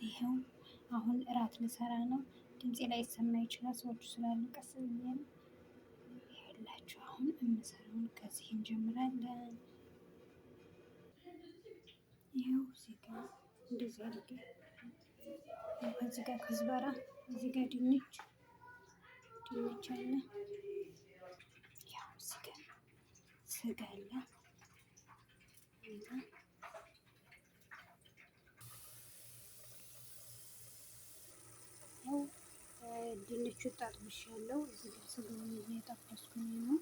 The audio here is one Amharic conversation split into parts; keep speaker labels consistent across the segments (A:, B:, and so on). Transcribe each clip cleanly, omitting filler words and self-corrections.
A: ይኸው አሁን እራት ልሰራ ነው። ድምፄ ላይ ይሰማ ይችላል ሰዎቹ ስላሉ ቀስ ብዬ ነው። ይኸውላችሁ አሁን የምሰራውን ከዚህ እንጀምራለን። ይኸው እዚህ ጋር እንደዚህ አድርጌ እዚህ ጋር ከዝበራ እዚህ ጋር ድንች አለ። ያው እዚህ ጋር ስጋ አለ። ያው ድንቹ ጣጥብሻለሁ። እዚህ ጋር ስጋውን እየጠበስኩኝ ነው።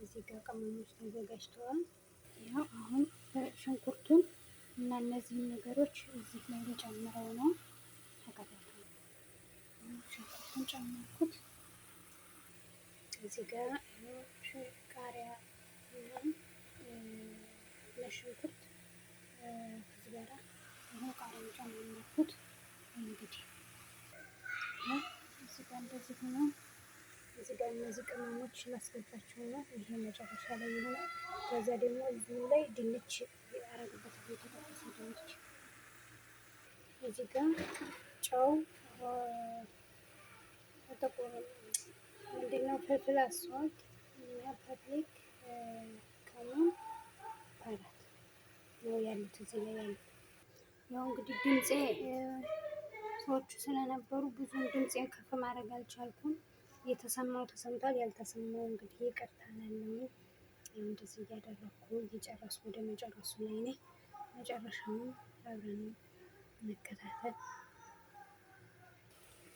A: እዚህ ጋር ቅመሞች ተዘጋጅተዋል። ያው አሁን ሽንኩርቱን እና እነዚህን ነገሮች እዚህ ላይ ልጨምረው ነው። ተከታተሉ። ሽንኩርቱን ጨመርኩት። እዚህ ጋር ቃሪያ እና ለሽንኩርት ከዝበራ ይኸው ቃሪያን ጨመርኩት። እንግዲህ እዚህ ጋር እንደዚህ ሆኖ እዚህ ጋር እነዚህ ቅመሞች ላስገባቸው ነው። ይሄ መጨረሻ ላይ ይሆናል። ከዛ ደግሞ እዚሁ ላይ ድንች አረግበታለሁ። የተጠበሰ ድንች እዚህ ጋር ጨው ጥቁር ምንድነው ፍልፍል አስዋት እና ፐብሊክ ከሙን ፓራት ነው ያሉት እዚህ ላይ ያሉት። ያው እንግዲህ ድምፄ ሰዎቹ ስለነበሩ ብዙም ድምፄን ከፍ ማድረግ አልቻልኩም። የተሰማው ተሰምቷል፣ ያልተሰማው እንግዲህ ይቅርታ እላለሁ። እንደዚህ እያደረኩ እየጨረስኩ ወደ መጨረሱ ላይ ነኝ። መጨረሻውን አብረን እንከታተል።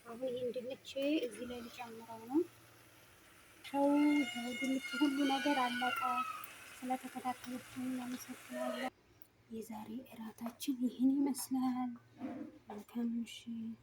A: አሁን ይሄን ድንች እዚህ ላይ ልጨምረው ነው። ድንቹ ሁሉ ነገር አለቀ። ስለተከታተላችሁኝ አመሰግናለሁ። የዛሬ እራታችን ይህን ይመስላል። መልካም ምሽት።